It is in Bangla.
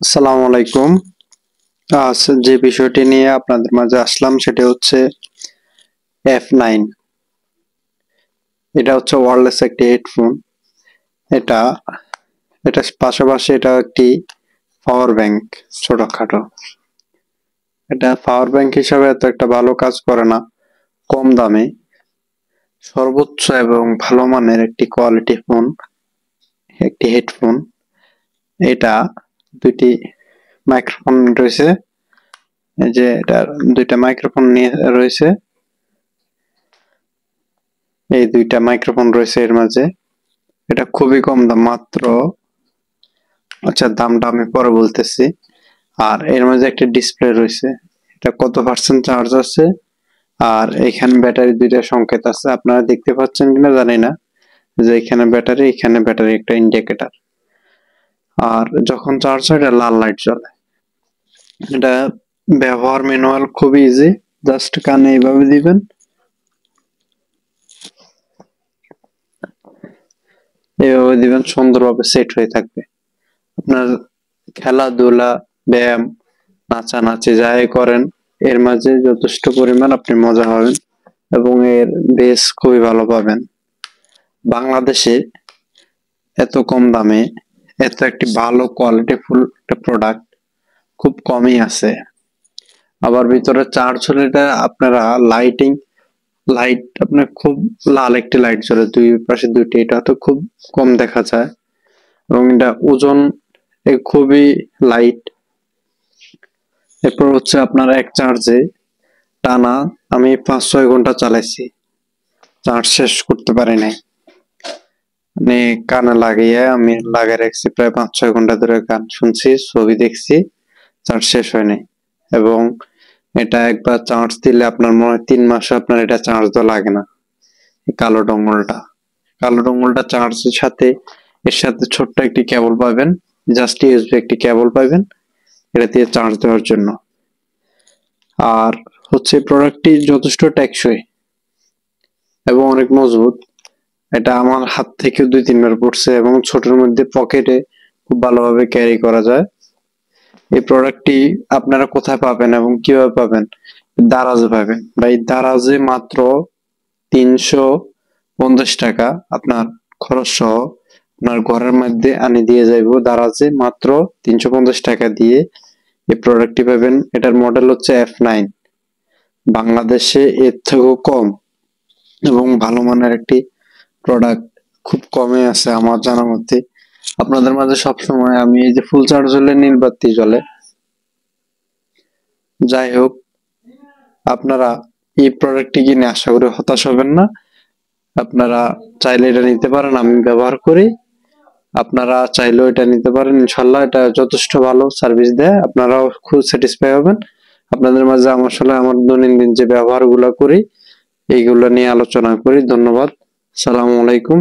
আসসালামু আলাইকুম। আজ যে বিষয়টি নিয়ে আপনাদের মাঝে আসলাম সেটি হচ্ছে F9। এটা হচ্ছে ওয়্যারলেস একটি হেডফোন। এটা এটা পাশাপাশি এটা একটি পাওয়ার ব্যাংক, ছোটখাটো। এটা পাওয়ার ব্যাংক হিসাবে এত একটা ভালো কাজ করে না। কম দামে সর্বোচ্চ এবং ভালো মানের একটি কোয়ালিটি ফোন, একটি হেডফোন। এটা দুইটি মাইক্রোফোন রয়েছে, এই যে এটার দুইটা মাইক্রোফোন নিয়ে রয়েছে। এই দুইটা মাইক্রোফোন রয়েছে এর মাঝে। এটা খুবই কম দাম, মাত্র দামটা আমি পরে বলতেছি। আর এর মাঝে একটা ডিসপ্লে রয়েছে, এটা কত পার্সেন্ট চার্জ আছে, আর এখানে ব্যাটারি দুইটা সংকেত আছে, আপনারা দেখতে পাচ্ছেন কিনা জানি না, যে এখানে ব্যাটারি একটা ইন্ডিকেটর। আর যখন চার্জ হয় এটা লাল লাইট জ্বলে। এটা ব্যবহার ম্যানুয়াল খুবই ইজি, জাস্ট কানে এইভাবে দিবেন, এইভাবে দিবেন, সুন্দরভাবে সেট হয়ে থাকবে। আপনার খেলাধুলা, ব্যায়াম, নাচানাচি যাই করেন, এর মাঝে যথেষ্ট পরিমাণ আপনি মজা পাবেন এবং এর বেস খুবই ভালো পাবেন। বাংলাদেশে এত কম দামে এত একটি ভালো কোয়ালিটিফুল একটা প্রোডাক্ট খুব কমই আছে। আবার ভিতরে চার্জ হলে এটা আপনারা লাইট আপনার খুব লাল একটি লাইট জ্বলে দুই পাশে দুইটি, এটা তো খুব কম দেখা যায়। এবং এটা ওজন খুবই লাইট। এরপর হচ্ছে আপনার এক চার্জে টানা আমি 5-6 ঘন্টা চালাইছি, চার্জ শেষ করতে পারি নাই। মানে কানে লাগিয়ে আমি লাগিয়ে রাখছি, প্রায় 5-6 ঘন্টা ধরে গান শুনছি, ছবি দেখছি, চার্জ শেষ হয় নাই। এবং এটা একবার চার্জ দিলে আপনার মনে হয় 3 মাসে আপনার এটা চার্জ দেওয়া লাগে না। কালো ডঙ্গলটা চার্জের সাথে, এর সাথে ছোট্ট একটি কেবল পাবেন, জাস্ট ইউএসবি একটি কেবল পাবেন এটা দিয়ে চার্জ দেওয়ার জন্য। আর হচ্ছে প্রোডাক্টটি যথেষ্ট টেকসই এবং অনেক মজবুত। এটা আমার হাত থেকে 2-3 বার পড়ছে এবং ছোটের মধ্যে পকেটে খুব ভালোভাবে ক্যারি করা যায়। এই প্রোডাক্টটি আপনারা কোথায় পাবেন এবং কিভাবে পাবেন? দারাজে পাবেন। ভাই দারাজে মাত্র 350 টাকা আপনার খরচ সহ আপনার ঘরের মধ্যে আনি দিয়ে যাইবো। দারাজে মাত্র 350 টাকা দিয়ে এই প্রোডাক্টটি পাবেন। এটার মডেল হচ্ছে F9। বাংলাদেশে এর থেকেও কম এবং ভালো মানের একটি প্রোডাক্ট খুব কমে আছে আমার জানা মতে। আপনাদের মাঝে সবসময় আমি এই যে ফুল চার্জ হলে নীল বাতি জ্বলে। যাই হোক, আপনারা এই প্রোডাক্টটি কিনে আশা করি হতাশ হবেন না। আপনারা চাইলে এটা নিতে পারেন, আমি ব্যবহার করি। আপনারা চাইলেও এটা নিতে পারেন, ইনশাল্লাহ এটা যথেষ্ট ভালো সার্ভিস দেয়, আপনারাও খুব স্যাটিসফাই হবেন। আপনাদের মাঝে আমার দৈনন্দিন যে ব্যবহারগুলো করি এইগুলো নিয়ে আলোচনা করি। ধন্যবাদ। আসসালামু আলাইকুম।